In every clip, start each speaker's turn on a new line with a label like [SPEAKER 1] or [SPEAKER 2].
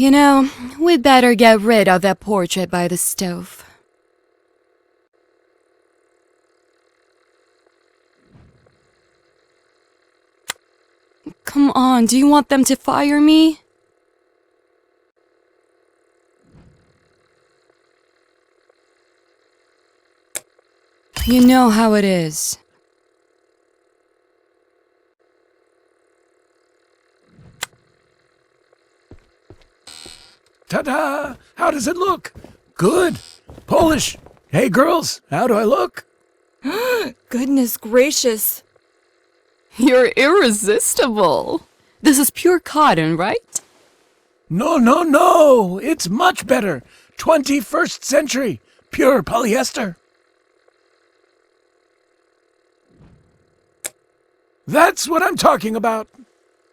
[SPEAKER 1] You know, we'd better get rid of that portrait by the stove. Come on, do you want them to fire me? You know how it is.
[SPEAKER 2] Ta-da! How does it look? Good. Polish. Hey, girls, how do I look?
[SPEAKER 1] Goodness gracious. You're irresistible. This is pure cotton, right?
[SPEAKER 2] No. It's much better. 21st century. Pure polyester. That's what I'm talking about.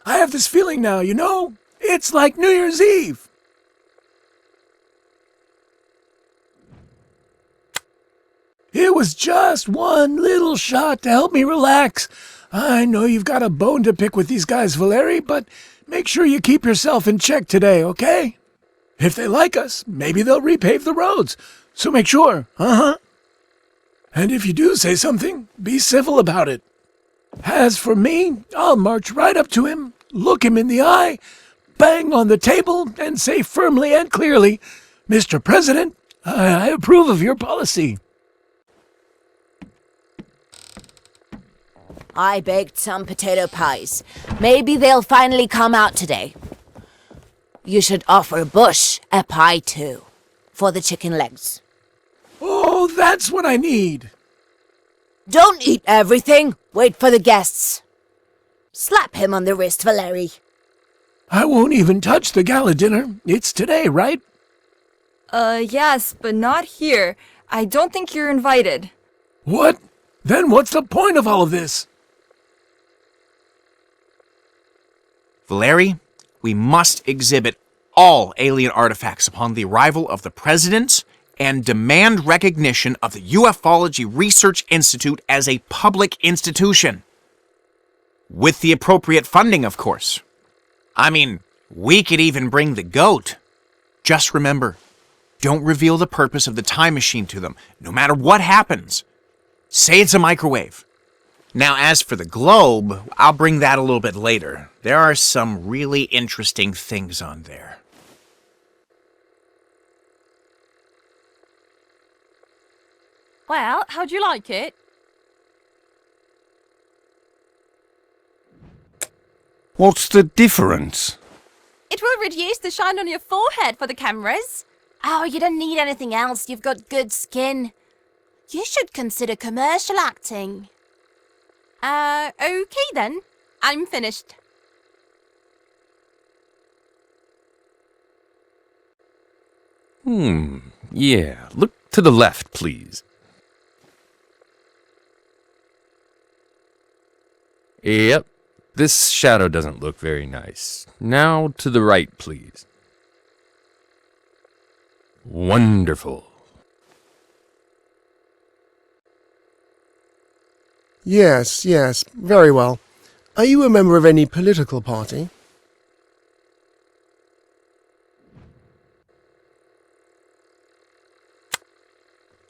[SPEAKER 2] I have this feeling now, you know? It's like New Year's Eve. It was just one little shot to help me relax. I know you've got a bone to pick with these guys, Valeri, but make sure you keep yourself in check today, okay? If they like us, maybe they'll repave the roads. So make sure, And if you do say something, be civil about it. As for me, I'll march right up to him, look him in the eye, bang on the table, and say firmly and clearly, Mr. President, I approve of your policy.
[SPEAKER 3] I baked some potato pies. Maybe they'll finally come out today. You should offer Bush a pie too, for the chicken legs.
[SPEAKER 2] Oh, that's what I need.
[SPEAKER 3] Don't eat everything. Wait for the guests. Slap him on the wrist, Valeri.
[SPEAKER 2] I won't even touch the gala dinner. It's today, right?
[SPEAKER 1] Yes, but not here. I don't think you're invited.
[SPEAKER 2] What? Then what's the point of all of this?
[SPEAKER 4] Valeri, we must exhibit all alien artifacts upon the arrival of the president and demand recognition of the Ufology Research Institute as a public institution. With the appropriate funding, of course. I mean, we could even bring the goat. Just remember, don't reveal the purpose of the time machine to them, no matter what happens. Say it's a microwave. Now, as for the globe, I'll bring that a little bit later. There are some really interesting things on there.
[SPEAKER 5] Well, how'd you like it?
[SPEAKER 6] What's the difference?
[SPEAKER 5] It will reduce the shine on your forehead for the cameras.
[SPEAKER 3] Oh, you don't need anything else. You've got good skin. You should consider commercial acting.
[SPEAKER 5] Okay then. I'm finished.
[SPEAKER 6] Yeah. Look to the left, please. Yep. This shadow doesn't look very nice. Now to the right, please. Wonderful.
[SPEAKER 7] Yes, very well. Are you a member of any political party?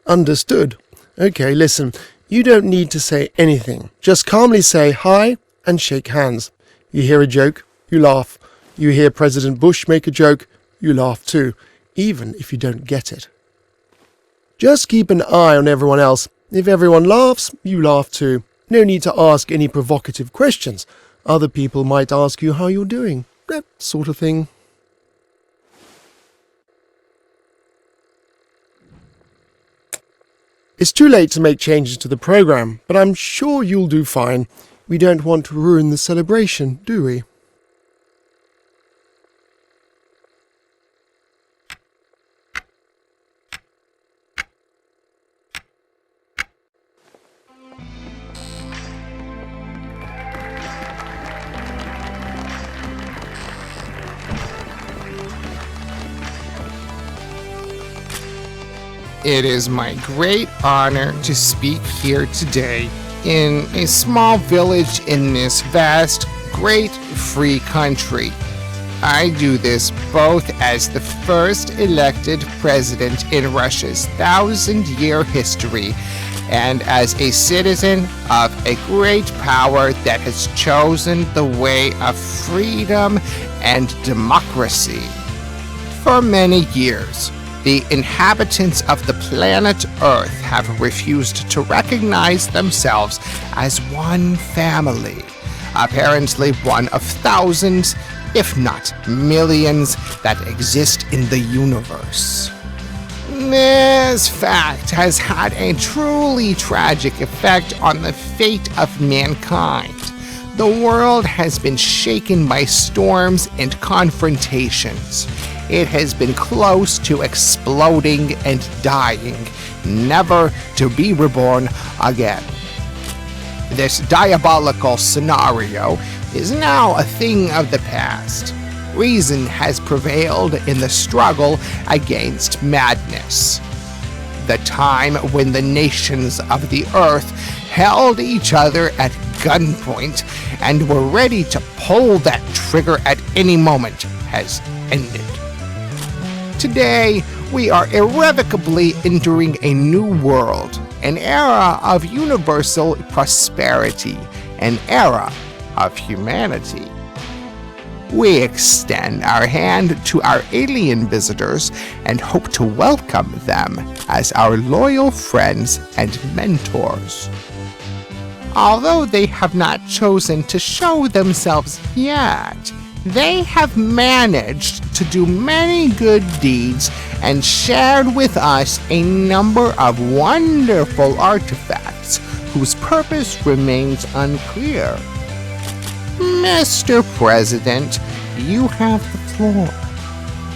[SPEAKER 7] Understood. Okay, listen, you don't need to say anything. Just calmly say hi and shake hands. You hear a joke, you laugh. You hear President Bush make a joke, you laugh too, even if you don't get it. Just keep an eye on everyone else. If everyone laughs, you laugh too. No need to ask any provocative questions. Other people might ask you how you're doing. That sort of thing. It's too late to make changes to the program, but I'm sure you'll do fine. We don't want to ruin the celebration, do we?
[SPEAKER 8] It is my great honor to speak here today in a small village in this vast, great free country. I do this both as the first elected president in Russia's 1,000-year history and as a citizen of a great power that has chosen the way of freedom and democracy. For many years, the inhabitants of the planet Earth have refused to recognize themselves as one family, apparently one of thousands, if not millions, that exist in the universe. This fact has had a truly tragic effect on the fate of mankind. The world has been shaken by storms and confrontations. It has been close to exploding and dying, never to be reborn again. This diabolical scenario is now a thing of the past. Reason has prevailed in the struggle against madness. The time when the nations of the earth held each other at gunpoint and were ready to pull that trigger at any moment has ended. Today, we are irrevocably entering a new world, an era of universal prosperity, an era of humanity. We extend our hand to our alien visitors and hope to welcome them as our loyal friends and mentors. Although they have not chosen to show themselves yet, they have managed to do many good deeds and shared with us a number of wonderful artifacts whose purpose remains unclear. Mr. President, you have the floor.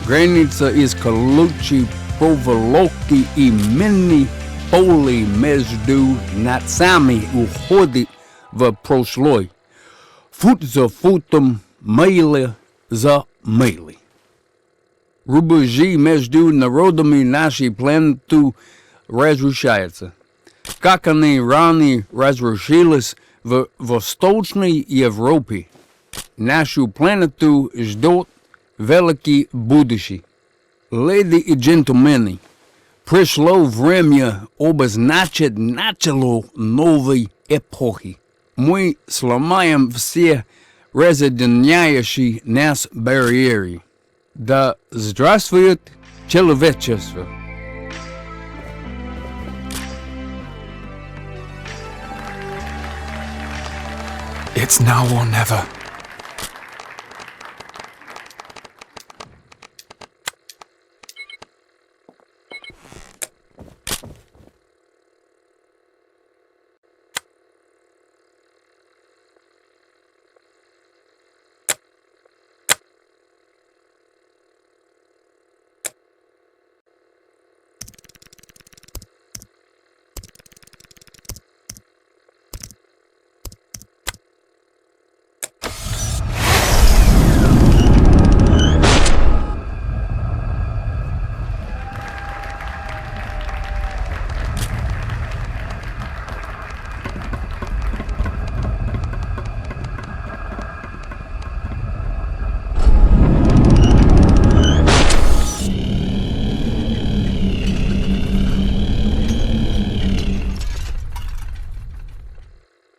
[SPEAKER 9] Granica iz kaluchi provoloki I meni poli mezdu natsami uhodit v prosloj. Fut za futom, maile za maili. Рубежи между народами нашей планеты разрушаются. Как они ранее разрушились в Восточной Европе, нашу планету ждет великий будущий. Леди и джентльмены, пришло время обозначить начало новой эпохи. Мы сломаем все разъединяющие нас барьеры. Да здравствует человечество!
[SPEAKER 2] It's now or never.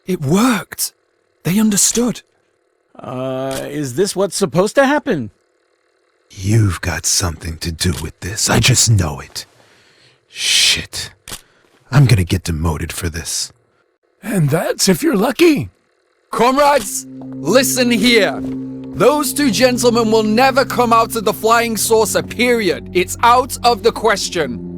[SPEAKER 10] It worked! They understood.
[SPEAKER 11] Is this what's supposed to happen?
[SPEAKER 2] You've got something to do with this. I just know it. Shit. I'm gonna get demoted for this. And that's if you're lucky.
[SPEAKER 10] Comrades, listen here. Those two gentlemen will never come out of the flying saucer, period. It's out of the question.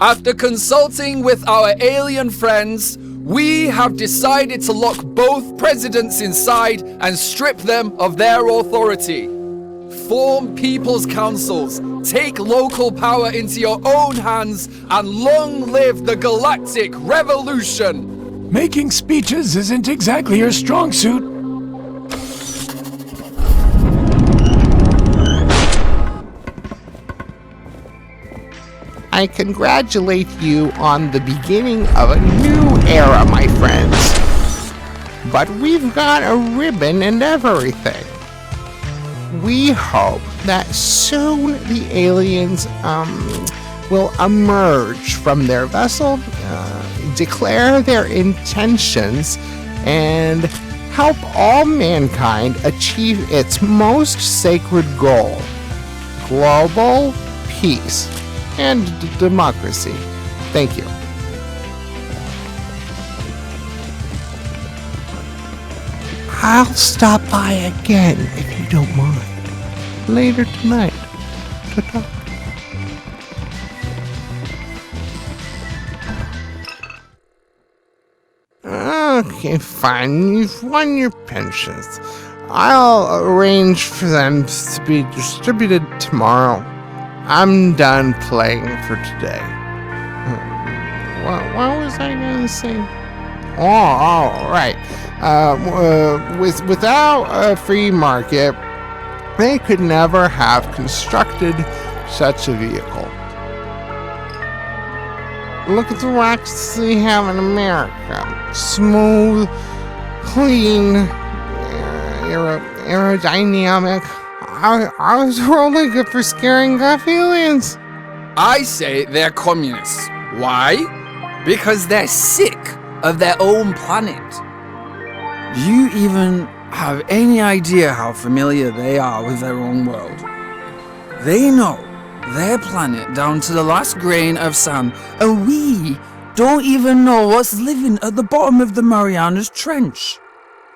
[SPEAKER 10] After consulting with our alien friends, we have decided to lock both presidents inside and strip them of their authority. Form people's councils, take local power into your own hands, and long live the galactic revolution!
[SPEAKER 2] Making speeches isn't exactly your strong suit.
[SPEAKER 8] I congratulate you on the beginning of a new era, my friends. But we've got a ribbon and everything. we hope that soon the aliens will emerge from their vessel, declare their intentions, and help all mankind achieve its most sacred goal: global peace and democracy. Thank you. I'll stop by again if you don't mind. Later tonight. Ta-ta. Okay, fine. You've won your pensions. I'll arrange for them to be distributed tomorrow. I'm done playing for today. What was I going to say? Oh, right. Without a free market, they could never have constructed such a vehicle. Look at the rocks they have in America. Smooth, clean, aerodynamic. I was really good for scaring off aliens.
[SPEAKER 10] I say they're communists. Why? Because they're sick of their own planet. Do you even have any idea how familiar they are with their own world? They know their planet down to the last grain of sand, and we don't even know what's living at the bottom of the Marianas Trench.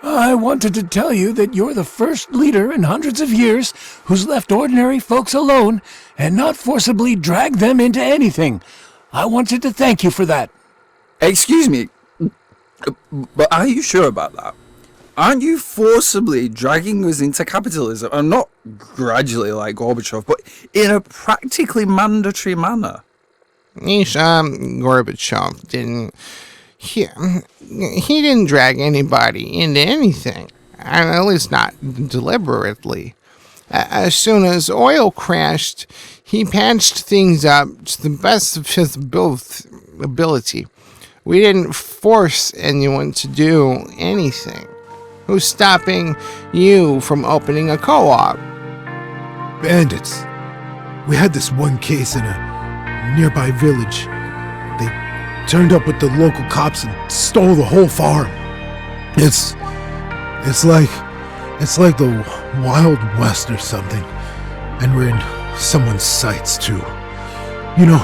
[SPEAKER 2] I wanted to tell you that you're the first leader in hundreds of years who's left ordinary folks alone and not forcibly dragged them into anything. I wanted to thank you for that.
[SPEAKER 10] Excuse me, but are you sure about that? Aren't you forcibly dragging us into capitalism, and not gradually like Gorbachev, but in a practically mandatory manner?
[SPEAKER 8] Gorbachev didn't. He didn't drag anybody into anything, at least not deliberately. As soon as oil crashed, he patched things up to the best of his ability. We didn't force anyone to do anything. Who's stopping you from opening a co-op?
[SPEAKER 2] Bandits. We had this one case in a nearby village. They turned up with the local cops and stole the whole farm. It's like the Wild West or something. And we're in someone's sights too. You know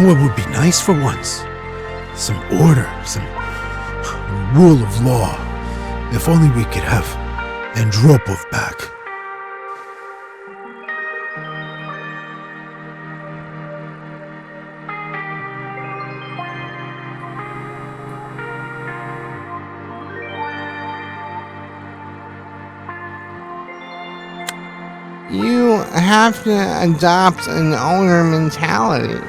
[SPEAKER 2] what would be nice for once? Some order, some rule of law. If only we could have Andropov back.
[SPEAKER 8] You have to adopt an owner mentality.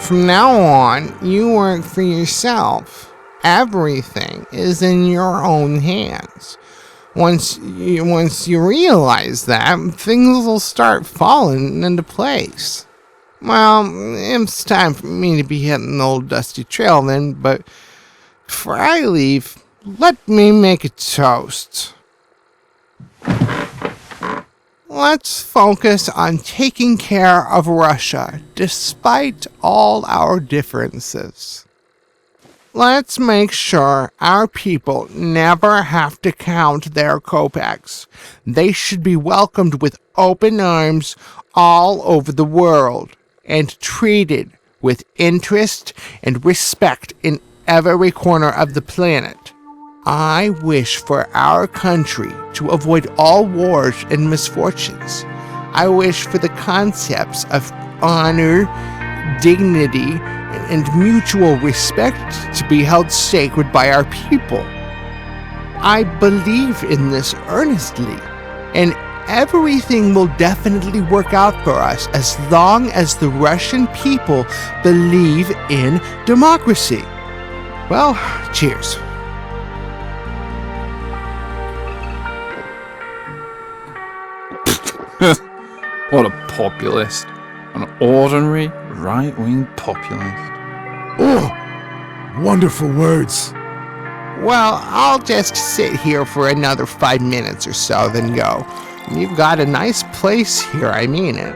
[SPEAKER 8] From now on, you work for yourself. Everything is in your own hands. Once you realize that, things will start falling into place. Well, it's time for me to be hitting the old dusty trail then, but before I leave, let me make a toast. Let's focus on taking care of Russia, despite all our differences. Let's make sure our people never have to count their kopecks. They should be welcomed with open arms all over the world and treated with interest and respect in every corner of the planet. I wish for our country to avoid all wars and misfortunes. I wish for the concepts of honor, dignity, and mutual respect to be held sacred by our people. I believe in this earnestly, and everything will definitely work out for us as long as the Russian people believe in democracy. Well, cheers.
[SPEAKER 10] What a populist. An ordinary right-wing populist.
[SPEAKER 2] Oh, wonderful words.
[SPEAKER 8] Well, I'll just sit here for another 5 minutes or so, then go. You've got a nice place here, I mean it.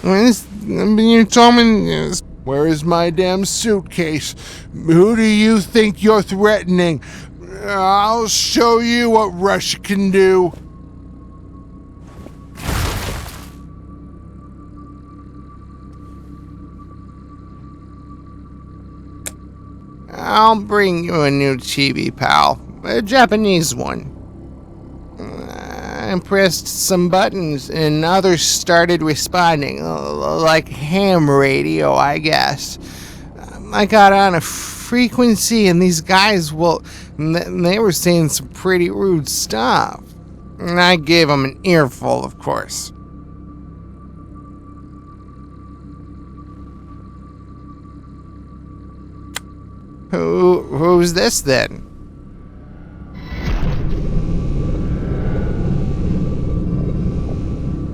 [SPEAKER 8] You told me... Where is my damn suitcase? Who do you think you're threatening? I'll show you what Russia can do. I'll bring you a new chibi, pal. A Japanese one. I pressed some buttons and others started responding, like ham radio, I guess. I got on a frequency and these guys, well, they were saying some pretty rude stuff. And I gave them an earful, of course. Who's this then?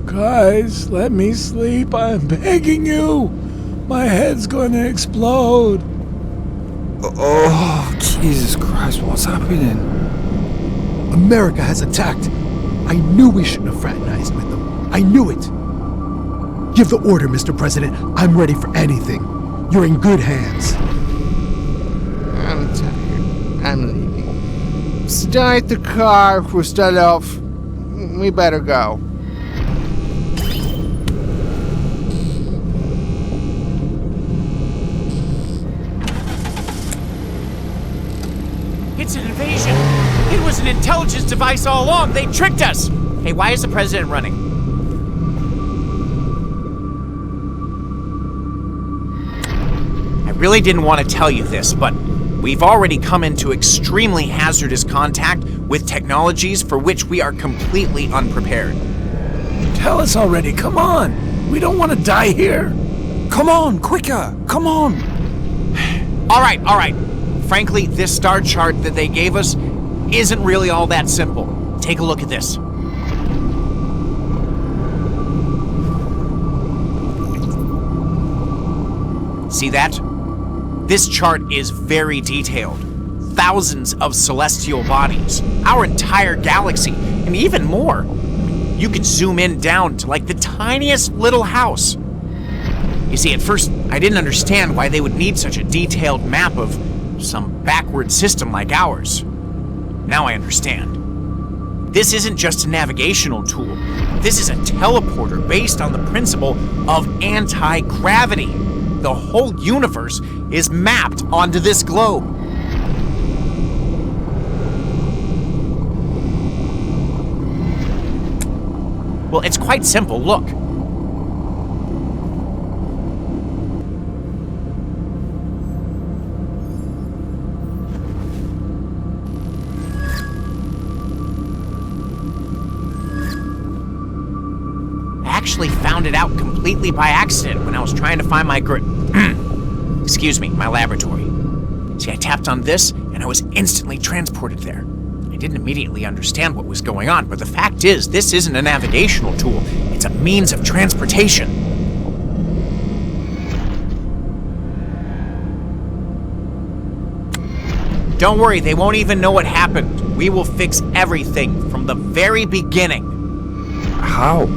[SPEAKER 2] Guys, let me sleep. I'm begging you. My head's going to explode.
[SPEAKER 10] Oh, Jesus Christ, what's happening?
[SPEAKER 12] America has attacked. I knew we shouldn't have fraternized with them. I knew it. Give the order, Mr. President. I'm ready for anything. You're in good hands.
[SPEAKER 8] I'm tired. I'm leaving. Start the car, Kujlevka. We better go.
[SPEAKER 4] It's an invasion. It was an intelligence device all along. They tricked us. Hey, why is the president running? I really didn't want to tell you this, but we've already come into extremely hazardous contact with technologies for which we are completely unprepared.
[SPEAKER 2] Tell us already, come on. We don't want to die here.
[SPEAKER 10] Come on, quicker, come on.
[SPEAKER 4] All right. Frankly, this star chart that they gave us isn't really all that simple. Take a look at this. See that? This chart is very detailed. Thousands of celestial bodies, our entire galaxy, and even more. You can zoom in down to like the tiniest little house. You see, at first, I didn't understand why they would need such a detailed map of some backward system like ours. Now I understand. This isn't just a navigational tool. This is a teleporter based on the principle of anti-gravity. The whole universe is mapped onto this globe. Well, it's quite simple. Look. Actually found it out completely by accident when I was trying to find my excuse me, my laboratory. See, I tapped on this and I was instantly transported there. I didn't immediately understand what was going on, but the fact is, this isn't a navigational tool. It's a means of transportation. Don't worry, they won't even know what happened. We will fix everything from the very beginning.
[SPEAKER 10] How?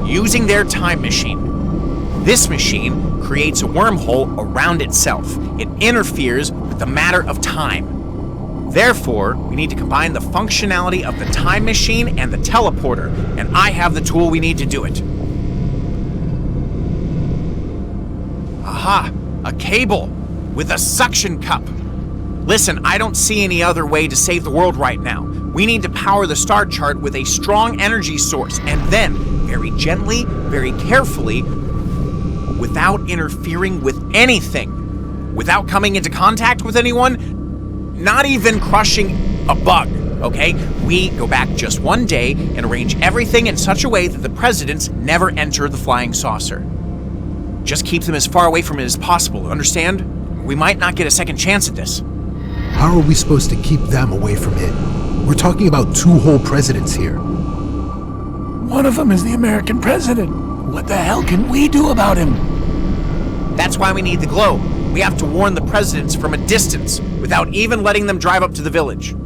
[SPEAKER 4] Using their time machine. This machine creates a wormhole around itself. It interferes with the matter of time. Therefore, we need to combine the functionality of the time machine and the teleporter, and I have the tool we need to do it. Aha! A cable with a suction cup. Listen, I don't see any other way to save the world right now. We need to power the star chart with a strong energy source, and then, very gently, very carefully, without interfering with anything, without coming into contact with anyone, not even crushing a bug, okay? We go back just one day and arrange everything in such a way that the presidents never enter the flying saucer. Just keep them as far away from it as possible, understand? We might not get a second chance at this.
[SPEAKER 12] How are we supposed to keep them away from it? We're talking about two whole presidents here.
[SPEAKER 2] One of them is the American president. What the hell can we do about him?
[SPEAKER 4] That's why we need the globe. We have to warn the presidents from a distance without even letting them drive up to the village. All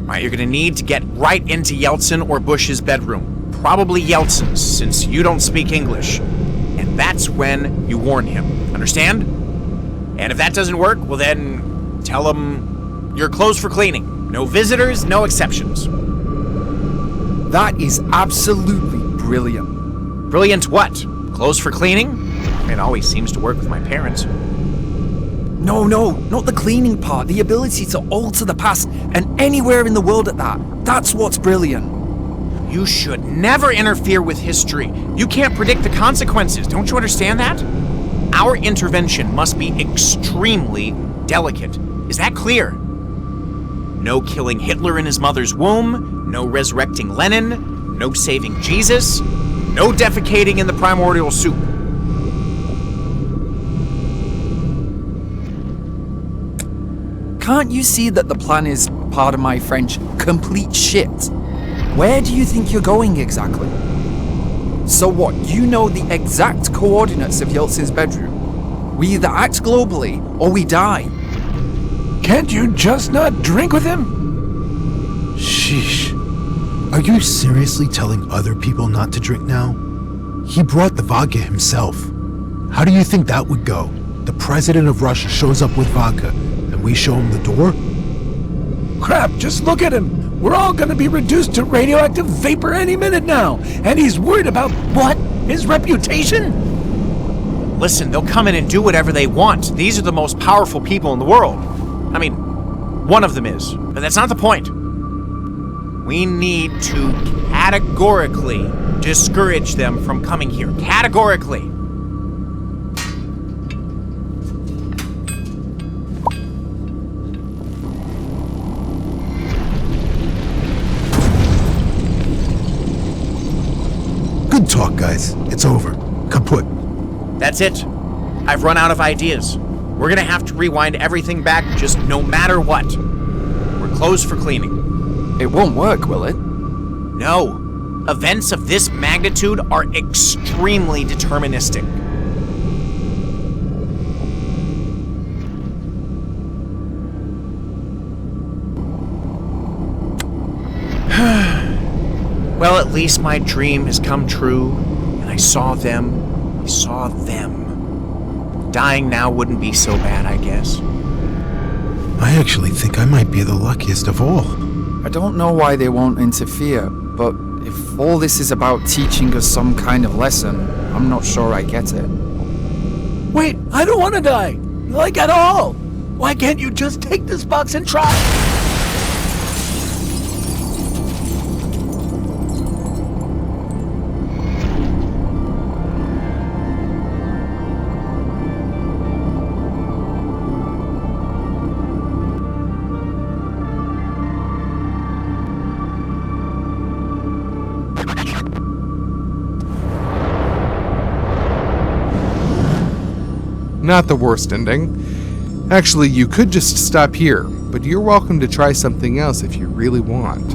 [SPEAKER 4] right, you're gonna need to get right into Yeltsin or Bush's bedroom. Probably Yeltsin's, since you don't speak English. And that's when you warn him. Understand? And if that doesn't work, well then tell him you're closed for cleaning. No visitors, no exceptions.
[SPEAKER 10] That is absolutely brilliant.
[SPEAKER 4] Brilliant what? Closed for cleaning? It always seems to work with my parents.
[SPEAKER 10] No, not the cleaning part. The ability to alter the past and anywhere in the world at that. That's what's brilliant.
[SPEAKER 4] You should never interfere with history. You can't predict the consequences. Don't you understand that? Our intervention must be extremely delicate. Is that clear? No killing Hitler in his mother's womb, no resurrecting Lenin, no saving Jesus, no defecating in the primordial soup.
[SPEAKER 10] Can't you see that the plan is, pardon my French, complete shit? Where do you think you're going exactly? So what, you know the exact coordinates of Yeltsin's bedroom? We either act globally, or we die.
[SPEAKER 2] Can't you just not drink with him?
[SPEAKER 12] Sheesh. Are you seriously telling other people not to drink now? He brought the vodka himself. How do you think that would go? The president of Russia shows up with vodka, and we show him the door?
[SPEAKER 2] Crap, just look at him. We're all gonna be reduced to radioactive vapor any minute now. And he's worried about what? His reputation?
[SPEAKER 4] Listen, they'll come in and do whatever they want. These are the most powerful people in the world. I mean, one of them is, but that's not the point. We need to categorically discourage them from coming here. Categorically.
[SPEAKER 12] Good talk, guys. It's over. Kaput.
[SPEAKER 4] That's it. I've run out of ideas. We're gonna have to rewind everything back just no matter what. We're closed for cleaning.
[SPEAKER 10] It won't work, will it?
[SPEAKER 4] No. Events of this magnitude are extremely deterministic. Well, at least my dream has come true, and I saw them. Dying now wouldn't be so bad, I guess.
[SPEAKER 12] I actually think I might be the luckiest of all.
[SPEAKER 10] I don't know why they won't interfere, but if all this is about teaching us some kind of lesson, I'm not sure I get it.
[SPEAKER 2] Wait, I don't want to die. Like at all. Why can't you just take this box and try?
[SPEAKER 13] Not the worst ending. Actually, you could just stop here, but you're welcome to try something else if you really want.